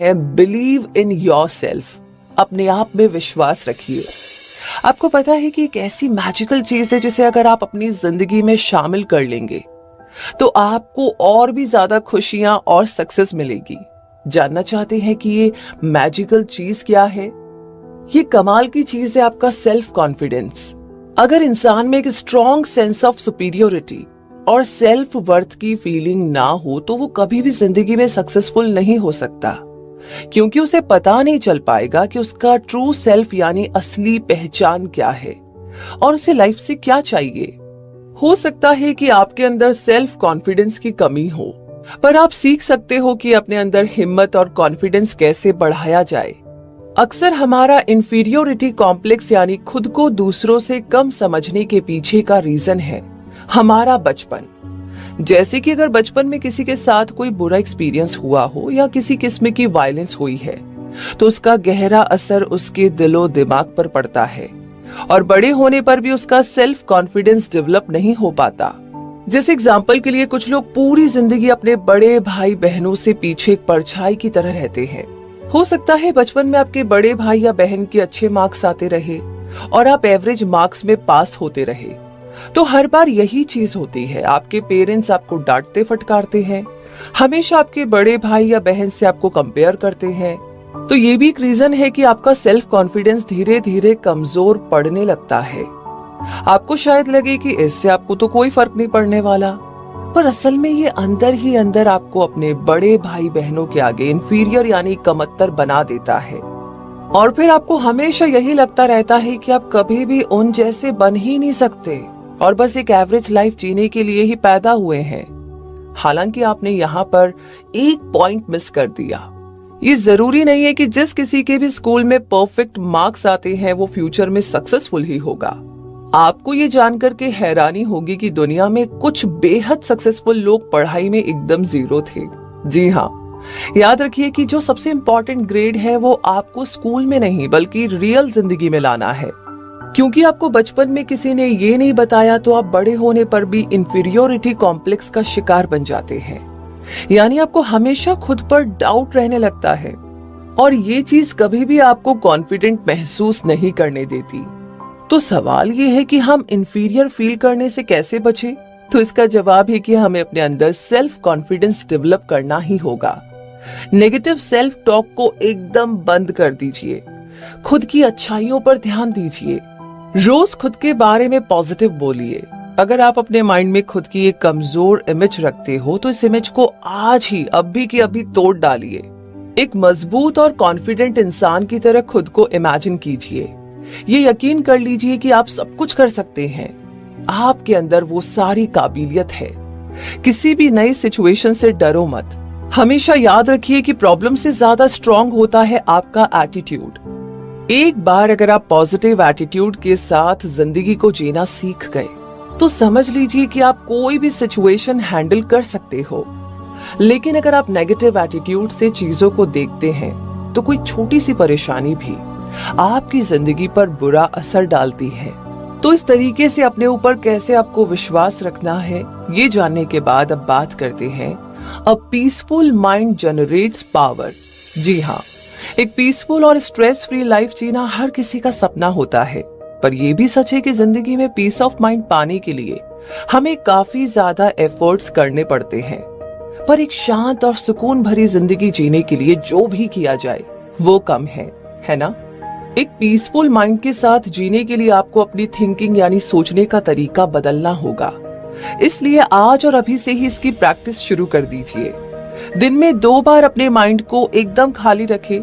Believe in yourself. अपने आप में विश्वास रखिए। आपको पता है कि एक ऐसी मैजिकल चीज है जिसे अगर आप अपनी जिंदगी में शामिल कर लेंगे तो आपको और भी ज्यादा खुशियां और सक्सेस मिलेगी। जानना चाहते हैं कि ये मैजिकल चीज क्या है? ये कमाल की चीज है आपका सेल्फ कॉन्फिडेंस। अगर इंसान में एक स्ट्रॉन्ग सेंस ऑफ सुपीरियोरिटी और सेल्फ वर्थ की फीलिंग ना हो तो वो कभी भी जिंदगी में सक्सेसफुल नहीं हो सकता, क्योंकि उसे पता नहीं चल पाएगा कि उसका ट्रू सेल्फ यानी असली पहचान क्या है और उसे लाइफ से क्या चाहिए। हो सकता है कि आपके अंदर सेल्फ कॉन्फिडेंस की कमी हो, पर आप सीख सकते हो कि अपने अंदर हिम्मत और कॉन्फिडेंस कैसे बढ़ाया जाए। अक्सर हमारा इंफीरियोरिटी कॉम्प्लेक्स यानी खुद को दूसरों से कम समझने के पीछे का रीजन है हमारा बचपन। जैसे कि अगर बचपन में किसी के साथ कोई बुरा एक्सपीरियंस हुआ हो या किसी किस्म की वायलेंस हुई है तो उसका गहरा असर उसके दिलो दिमाग पर पड़ता है और बड़े होने पर भी उसका सेल्फ कॉन्फिडेंस डेवलप नहीं हो पाता। जैसे एग्जाम्पल के लिए कुछ लोग पूरी जिंदगी अपने बड़े भाई बहनों से पीछे एक परछाई की तरह रहते हैं। हो सकता है बचपन में आपके बड़े भाई या बहन के अच्छे मार्क्स आते रहे और आप एवरेज मार्क्स में पास होते रहे, तो हर बार यही चीज होती है, आपके पेरेंट्स आपको डांटते फटकारते हैं, हमेशा आपके बड़े भाई या बहन से आपको कंपेयर करते हैं। तो ये भी एक रीजन है कि आपका सेल्फ कॉन्फिडेंस धीरे धीरे कमजोर पड़ने लगता है। आपको शायद लगे कि इससे आपको तो कोई फर्क नहीं पड़ने वाला, पर असल में ये अंदर ही अंदर आपको अपने बड़े भाई बहनों के आगे इंफीरियर यानी कमतर बना देता है और फिर आपको हमेशा यही लगता रहता है कि आप कभी भी उन जैसे बन ही नहीं सकते और बस एक एवरेज लाइफ जीने के लिए ही पैदा हुए हैं। हालांकि आपने यहाँ पर एक पॉइंट मिस कर दिया। ये जरूरी नहीं है कि जिस किसी के भी स्कूल में परफेक्ट मार्क्स आते हैं वो फ्यूचर में सक्सेसफुल ही होगा। आपको ये जानकर के हैरानी होगी कि दुनिया में कुछ बेहद सक्सेसफुल लोग पढ़ाई में एकदम जीरो थे। जी हाँ, याद रखिए कि जो सबसे इम्पोर्टेंट ग्रेड है वो आपको स्कूल में नहीं बल्कि रियल जिंदगी में लाना है। क्योंकि आपको बचपन में किसी ने ये नहीं बताया तो आप बड़े होने पर भी इंफीरियोरिटी कॉम्प्लेक्स का शिकार बन जाते हैं, यानी आपको हमेशा खुद पर डाउट रहने लगता है और ये चीज कभी भी आपको कॉन्फिडेंट महसूस नहीं करने देती। तो सवाल ये है कि हम इंफीरियर फील करने से कैसे बचें? तो इसका जवाब है कि हमें अपने अंदर सेल्फ कॉन्फिडेंस डेवलप करना ही होगा। नेगेटिव सेल्फ टॉक को एकदम बंद कर दीजिए। खुद की अच्छाइयों पर ध्यान दीजिए। रोज खुद के बारे में पॉजिटिव बोलिए। अगर आप अपने माइंड में खुद की एक कमजोर इमेज रखते हो तो इस इमेज को आज ही अभी की अभी तोड़ डालिए। एक मजबूत और कॉन्फिडेंट इंसान की तरह खुद को इमेजिन कीजिए। ये यकीन कर लीजिए कि आप सब कुछ कर सकते हैं। आपके अंदर वो सारी काबिलियत है। किसी भी नई सिचुएशन से डरो मत। हमेशा याद रखिए कि प्रॉब्लम से ज्यादा स्ट्रॉन्ग होता है आपका एटीट्यूड। एक बार अगर आप पॉजिटिव एटीट्यूड के साथ जिंदगी को जीना सीख गए तो समझ लीजिए कि आप कोई भी सिचुएशन हैंडल कर सकते हो। लेकिन अगर आप नेगेटिव एटीट्यूड से चीजों को देखते हैं तो कोई छोटी सी परेशानी भी आपकी जिंदगी पर बुरा असर डालती है। तो इस तरीके से अपने ऊपर कैसे आपको विश्वास रखना है ये जानने के बाद अब बात करते हैं a peaceful mind generates power. जी हाँ, एक पीसफुल और स्ट्रेस फ्री लाइफ जीना हर किसी का सपना होता है, पर यह भी सच है कि जिंदगी में पीस ऑफ माइंड पाने के लिए हमें काफी ज्यादा एफर्ट्स करने पड़ते हैं। पर एक शांत और सुकून भरी जिंदगी जीने के लिए जो भी किया जाए वो कम है ना? एक पीसफुल माइंड के साथ जीने के लिए आपको अपनी थिंकिंग यानी सोचने का तरीका बदलना होगा। इसलिए आज और अभी से ही इसकी प्रैक्टिस शुरू कर दीजिए। दिन में 2 बार अपने माइंड को एकदम खाली रखें।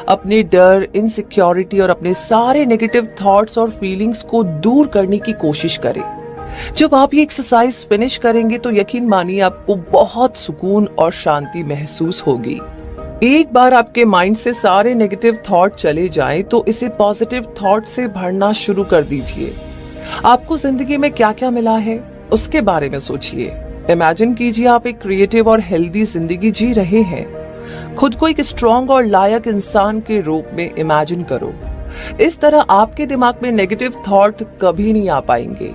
अपने डर, इनसिक्योरिटी और अपने सारे नेगेटिव थॉट्स और फीलिंग्स को दूर करने की कोशिश करें। जब आप ये एक्सरसाइज फिनिश करेंगे तो यकीन मानिए आपको बहुत सुकून और शांति महसूस होगी। एक बार आपके माइंड से सारे नेगेटिव थॉट चले जाएं तो इसे पॉजिटिव थॉट से भरना शुरू कर दीजिए। आपको जिंदगी में क्या क्या मिला है उसके बारे में सोचिए। इमेजिन कीजिए आप एक क्रिएटिव और हेल्दी जिंदगी जी रहे हैं। खुद को एक स्ट्रॉन्ग और लायक इंसान के रूप में इमेजिन करो। इस तरह आपके दिमाग में नेगेटिव थॉट कभी नहीं आ पाएंगे,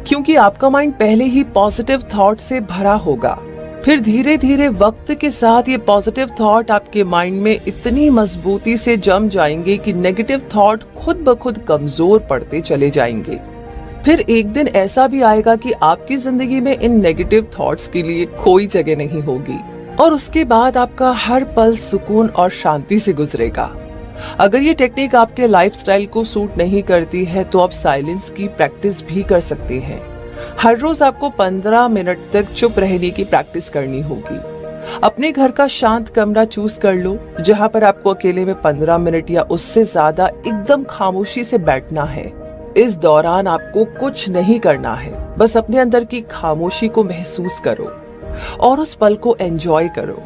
क्योंकि आपका माइंड पहले ही पॉजिटिव थॉट से भरा होगा। फिर धीरे धीरे वक्त के साथ ये पॉजिटिव थॉट आपके माइंड में इतनी मजबूती से जम जाएंगे कि नेगेटिव थॉट खुद ब खुद कमजोर पड़ते चले जाएंगे। फिर एक दिन ऐसा भी आएगा कि आपकी जिंदगी में इन नेगेटिव थॉट्स के लिए कोई जगह नहीं होगी और उसके बाद आपका हर पल सुकून और शांति से गुजरेगा। अगर ये टेक्निक आपके लाइफस्टाइल को सूट नहीं करती है तो आप साइलेंस की प्रैक्टिस भी कर सकते हैं। हर रोज आपको 15 मिनट तक चुप रहने की प्रैक्टिस करनी होगी। अपने घर का शांत कमरा चूज कर लो जहां पर आपको अकेले में 15 मिनट या उससे ज्यादा एकदम खामोशी से बैठना है। इस दौरान आपको कुछ नहीं करना है, बस अपने अंदर की खामोशी को महसूस करो और उस पल को एंजॉय करो।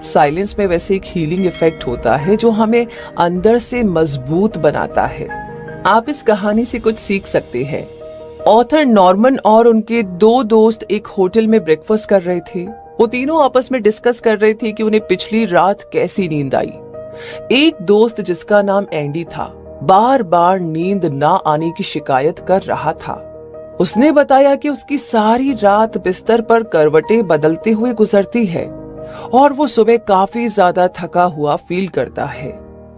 साइलेंस में वैसे एक हीलिंग इफेक्ट होता है जो हमें अंदर से मजबूत बनाता है। आप इस कहानी से कुछ सीख सकते हैं। ऑथर नॉर्मन और उनके 2 दोस्त एक होटल में ब्रेकफास्ट कर रहे थे। वो तीनों आपस में डिस्कस कर रहे थे कि उन्हें पिछली रात कैसी नींद आई। एक दोस्त जिसका नाम एंडी था बार बार नींद ना आने की शिकायत कर रहा था। उसने बताया कि उसकी सारी रात बिस्तर पर करवटें बदलते हुए गुजरती है और वो सुबह काफी ज्यादा थका हुआ फील करता है।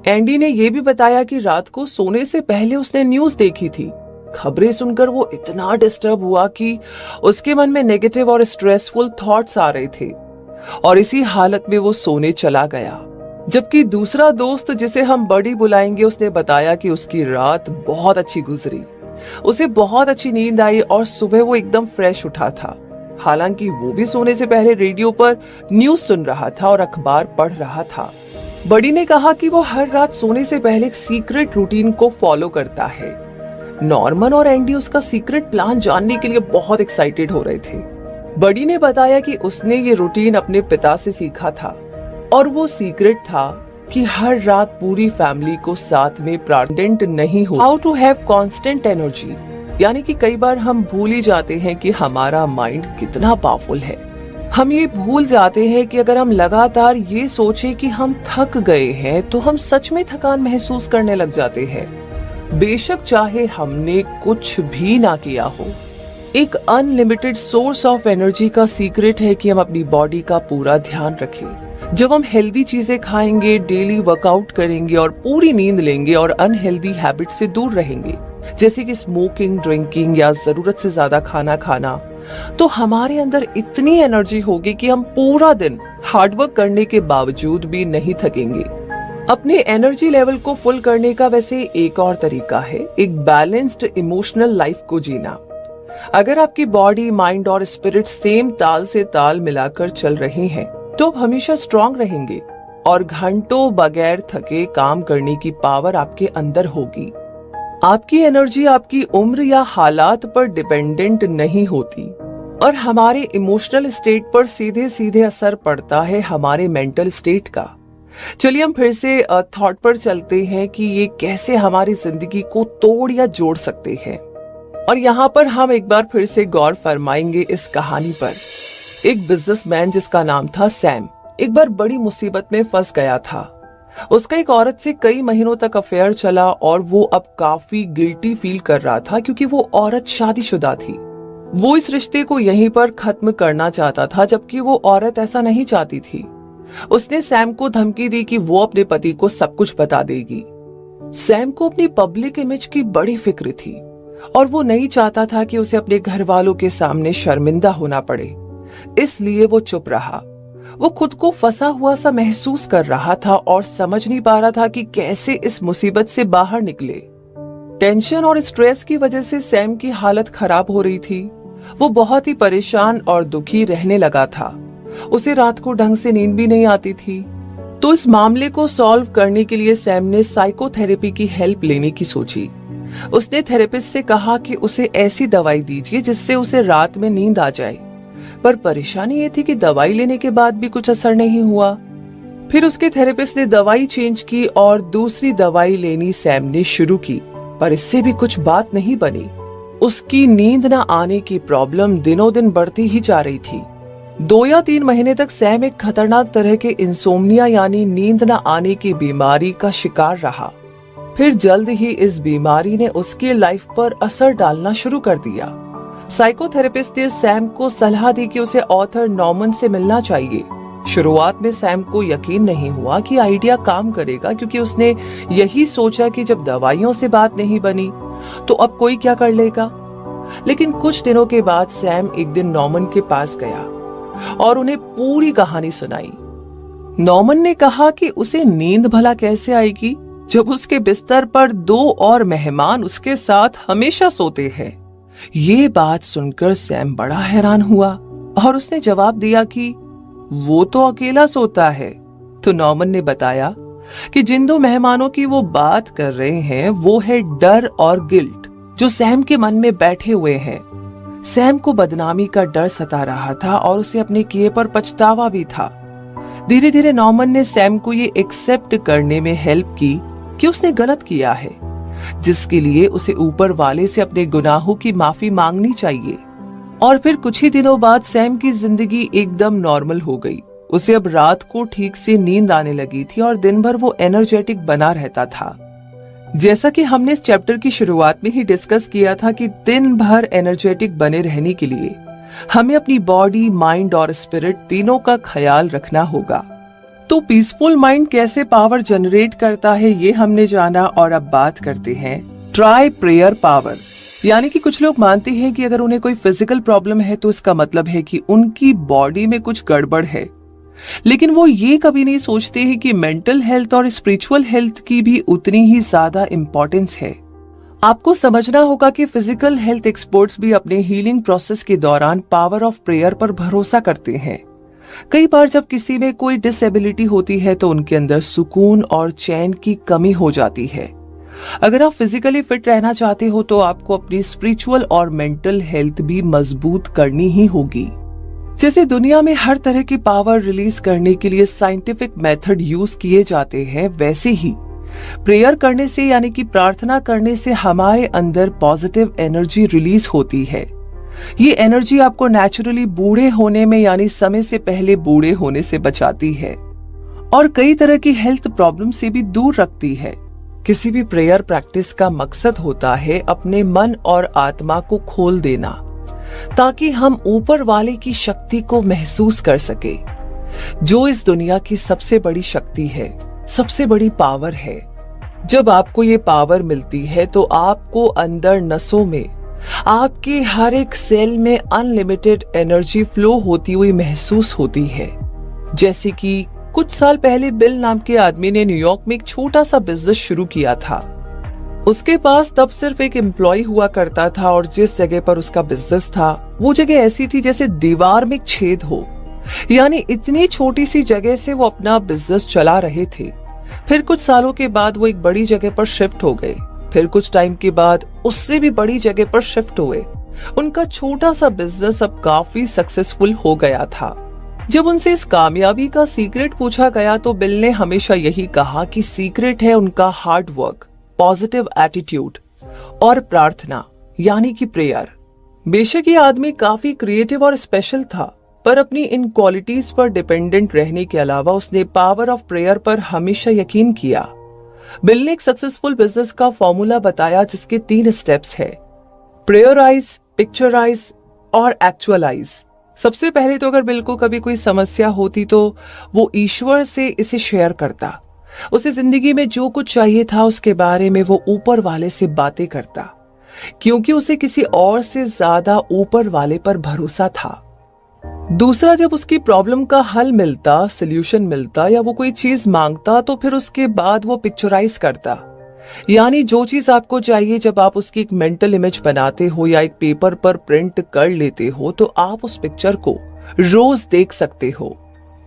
एंडी ने ये भी बताया कि रात को सोने से पहले उसने न्यूज देखी थी। खबरें सुनकर वो इतना डिस्टर्ब हुआ कि उसके मन में नेगेटिव और स्ट्रेसफुल थॉट्स आ रहे थे और इसी हालत में वो सोने चला गया। जबकि दूसरा दोस्त जिसे हम बड़ी बुलाएंगे उसने बताया कि उसकी रात बहुत अच्छी गुजरी, उसे बहुत अच्छी नींद आई और सुबह वो एकदम फ्रेश उठा था। हालांकि वो भी सोने से पहले रेडियो पर न्यूज सुन रहा था और अखबार पढ़ रहा था। बड़ी ने कहा कि वो हर रात सोने से पहले एक सीक्रेट रूटीन को फॉलो करता है। नॉर्मन और एंडी उसका सीक्रेट प्लान जानने के लिए बहुत एक्साइटेड हो रहे थे। बड़ी ने बताया कि उसने ये रूटीन अपने पिता से सीखा था और वो सीक्रेट था कि हर रात पूरी फैमिली को साथ में प्रार्थना नहीं हो। How to have constant energy, यानी कि कई बार हम भूल ही जाते हैं कि हमारा माइंड कितना पावरफुल है। हम ये भूल जाते हैं कि अगर हम लगातार ये सोचें कि हम थक गए हैं तो हम सच में थकान महसूस करने लग जाते हैं, बेशक चाहे हमने कुछ भी ना किया हो। एक अनलिमिटेड सोर्स ऑफ एनर्जी का सीक्रेट है कि हम अपनी बॉडी का पूरा ध्यान रखें। जब हम हेल्दी चीजें खाएंगे, डेली वर्कआउट करेंगे और पूरी नींद लेंगे और अनहेल्दी हैबिट से दूर रहेंगे जैसे कि स्मोकिंग, ड्रिंकिंग या जरूरत से ज्यादा खाना खाना, तो हमारे अंदर इतनी एनर्जी होगी कि हम पूरा दिन हार्डवर्क करने के बावजूद भी नहीं थकेंगे। अपने एनर्जी लेवल को फुल करने का वैसे एक और तरीका है एक बैलेंस्ड इमोशनल लाइफ को जीना। अगर आपकी बॉडी, माइंड और स्पिरिट सेम ताल से ताल मिलाकर चल रहे हैं तो आप हमेशा स्ट्रांग रहेंगे और घंटों बगैर थके काम करने की पावर आपके अंदर होगी। आपकी एनर्जी आपकी उम्र या हालात पर डिपेंडेंट नहीं होती और हमारे इमोशनल स्टेट पर सीधे सीधे असर पड़ता है हमारे मेंटल स्टेट का। चलिए हम फिर से थॉट पर चलते हैं कि ये कैसे हमारी जिंदगी को तोड़ या जोड़ सकते हैं। और यहाँ पर हम एक बार फिर से गौर फरमाएंगे इस कहानी पर। एक बिजनेसमैन जिसका नाम था सैम एक बार बड़ी मुसीबत में फंस गया था। उसका एक औरत से कई महीनों तक अफेयर चला और वो अब काफी गिल्टी फील कर रहा था क्योंकि वो औरत शादीशुदा थी। वो इस रिश्ते को यहीं पर खत्म करना चाहता था जबकि वो औरत ऐसा नहीं चाहती थी। उसने सैम को धमकी दी कि वो अपने पति को सब कुछ बता देगी। सैम को अपनी पब्लिक इमेज की बड़ी फिक्र थी और वो नहीं चाहता था कि उसे अपने घर वालों के सामने शर्मिंदा होना पड़े, इसलिए वो चुप रहा। वो खुद को फंसा हुआ सा महसूस कर रहा था और समझ नहीं पा रहा था कि कैसे इस मुसीबत से बाहर निकले। टेंशन और स्ट्रेस की वजह से सैम की हालत खराब हो रही थी। वो बहुत ही परेशान और दुखी रहने लगा था। उसे रात को ढंग से नींद भी नहीं आती थी। तो इस मामले को सॉल्व करने के लिए सैम ने साइकोथेरेपी की हेल्प लेने की सोची। उसने थेरेपिस्ट से कहा कि उसे ऐसी दवाई दीजिए जिससे उसे रात में नींद आ जाए, पर परेशानी ये थी कि दवाई लेने के बाद भी कुछ असर नहीं हुआ। फिर उसके थेरेपिस्ट ने दवाई चेंज की और दूसरी दवाई लेनी सैम ने शुरू की, पर इससे भी कुछ बात नहीं बनी। उसकी नींद न आने की प्रॉब्लम दिनों दिन बढ़ती ही जा रही थी। 2 या 3 महीने तक सैम एक खतरनाक तरह के इंसोम्निया यानी नींद न आने की बीमारी का शिकार रहा। फिर जल्द ही इस बीमारी ने उसकी लाइफ पर असर डालना शुरू कर दिया। साइकोथेरेपिस्ट ने सैम को सलाह दी कि उसे ऑथर नॉर्मन से मिलना चाहिए। शुरुआत में सैम को यकीन नहीं हुआ कि आइडिया काम करेगा, क्योंकि उसने यही सोचा कि जब दवाइयों से बात नहीं बनी तो अब कोई क्या कर लेगा। लेकिन कुछ दिनों के बाद सैम एक दिन नॉर्मन के पास गया और उन्हें पूरी कहानी सुनाई। नॉर्मन ने कहा कि उसे नींद भला कैसे आएगी जब उसके बिस्तर पर 2 और मेहमान उसके साथ हमेशा सोते हैं। ये बात सुनकर सैम बड़ा हैरान हुआ और उसने जवाब दिया कि वो तो अकेला सोता है। तो नॉर्मन ने बताया कि जिन 2 मेहमानों की वो बात कर रहे हैं वो है डर और गिल्ट, जो सैम के मन में बैठे हुए हैं। सैम को बदनामी का डर सता रहा था और उसे अपने किए पर पछतावा भी था। धीरे धीरे नॉर्मन ने सैम को ये एक्सेप्ट करने में हेल्प की कि उसने गलत किया है, जिसके लिए उसे ऊपर वाले से अपने गुनाहों की माफी मांगनी चाहिए। और फिर कुछ ही दिनों बाद सैम की जिंदगी एकदम नॉर्मल हो गई। उसे अब रात को ठीक से नींद आने लगी थी और दिन भर वो एनर्जेटिक बना रहता था। जैसा कि हमने इस चैप्टर की शुरुआत में ही डिस्कस किया था कि दिन भर एनर्जेटिक बने रहने के लिए हमें अपनी बॉडी, माइंड और स्पिरिट तीनों का ख्याल रखना होगा। तो पीसफुल माइंड कैसे पावर जनरेट करता है ये हमने जाना, और अब बात करते हैं ट्राई प्रेयर पावर। यानी कि कुछ लोग मानते हैं कि अगर उन्हें कोई फिजिकल प्रॉब्लम है तो इसका मतलब है कि उनकी बॉडी में कुछ गड़बड़ है, लेकिन वो ये कभी नहीं सोचते हैं कि मेंटल हेल्थ और स्पिरिचुअल हेल्थ की भी उतनी ही ज्यादा इंपॉर्टेंस है। आपको समझना होगा कि फिजिकल हेल्थ एक्सपर्ट्स भी अपने हीलिंग प्रोसेस के दौरान पावर ऑफ प्रेयर पर भरोसा करते हैं। कई बार जब किसी में कोई डिसेबिलिटी होती है तो उनके अंदर सुकून और चैन की कमी हो जाती है। अगर आप फिजिकली फिट रहना चाहते हो तो आपको अपनी स्पिरिचुअल और मेंटल हेल्थ भी मजबूत करनी ही होगी। जैसे दुनिया में हर तरह की पावर रिलीज करने के लिए साइंटिफिक मेथड यूज किए जाते हैं, वैसे ही प्रेयर करने से यानी कि प्रार्थना करने से हमारे अंदर पॉजिटिव एनर्जी रिलीज होती है। ये एनर्जी आपको नेचुरली बूढ़े होने में यानी समय से पहले बूढ़े होने से बचाती है और कई तरह की हेल्थ प्रॉब्लम से भी दूर रखती है। किसी भी प्रेयर प्रैक्टिस का मकसद होता है अपने मन और आत्मा को खोल देना, ताकि हम ऊपर वाले की शक्ति को महसूस कर सके, जो इस दुनिया की सबसे बड़ी शक्ति है, सबसे बड़ी पावर है। जब आपको ये पावर मिलती है तो आपको अंदर नसों में, आपके हर एक सेल में अनलिमिटेड एनर्जी फ्लो होती हुई महसूस होती है। जैसे कि कुछ साल पहले बिल नाम के आदमी ने न्यूयॉर्क में एक छोटा सा बिजनेस शुरू किया था। उसके पास तब सिर्फ एक एम्प्लॉय हुआ करता था और जिस जगह पर उसका बिजनेस था वो जगह ऐसी थी जैसे दीवार में एक छेद हो, यानी इतनी छोटी सी जगह से वो अपना बिजनेस चला रहे थे। फिर कुछ सालों के बाद वो एक बड़ी जगह पर शिफ्ट हो गए, फिर कुछ टाइम के बाद उससे भी बड़ी जगह पर शिफ्ट हुए। उनका छोटा सा बिजनेस अब काफी सक्सेसफुल हो गया था। जब उनसे इस कामयाबी का सीक्रेट पूछा गया तो बिल ने हमेशा यही कहा कि सीक्रेट है उनका हार्ड वर्क, पॉजिटिव एटीट्यूड और प्रार्थना यानी कि प्रेयर। बेशक ये आदमी काफी क्रिएटिव और स्पेशल था, पर अपनी इन क्वालिटीज पर डिपेंडेंट रहने के अलावा उसने पावर ऑफ प्रेयर पर हमेशा यकीन किया। बिल ने एक सक्सेसफुल बिजनेस का फॉर्मूला बताया जिसके 3 स्टेप्स है: प्रेयराइज, पिक्चराइज और एक्चुअलाइज। सबसे पहले तो अगर बिल को कभी कोई समस्या होती तो वो ईश्वर से इसे शेयर करता। उसे जिंदगी में जो कुछ चाहिए था उसके बारे में वो ऊपर वाले से बातें करता, क्योंकि उसे किसी और से ज्यादा ऊपर वाले पर भरोसा था। दूसरा, जब उसकी प्रॉब्लम का हल मिलता, सोल्यूशन मिलता या वो कोई चीज मांगता तो फिर उसके बाद वो पिक्चराइज करता, यानी जो चीज आपको चाहिए जब आप उसकी एक मेंटल इमेज बनाते हो या एक पेपर पर प्रिंट कर लेते हो तो आप उस पिक्चर को रोज देख सकते हो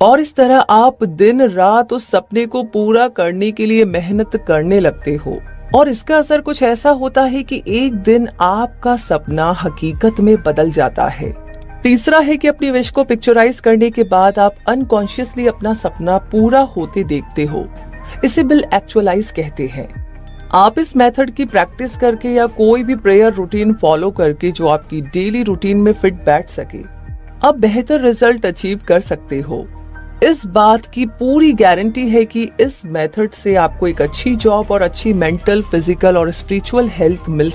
और इस तरह आप दिन रात उस सपने को पूरा करने के लिए मेहनत करने लगते हो और इसका असर कुछ ऐसा होता है कि एक दिन आपका सपना हकीकत में बदल जाता है। तीसरा है कि अपनी विश को पिक्चराइज करने के बाद आप अनकॉन्शियसली अपना सपना पूरा होते देखते हो। इसे बिल एक्चुअलाइज कहते हैं। आप इस मेथड की प्रैक्टिस करके या कोई भी प्रेयर रूटीन फॉलो करके जो आपकी डेली रूटीन में फिट बैठ सके, आप बेहतर रिजल्ट अचीव कर सकते हो। इस बात की पूरी गारंटी है कि इस मेथड से आपको एक अच्छी जॉब और अच्छी मेंटल, फिजिकल और स्पिरिचुअल हेल्थ मिल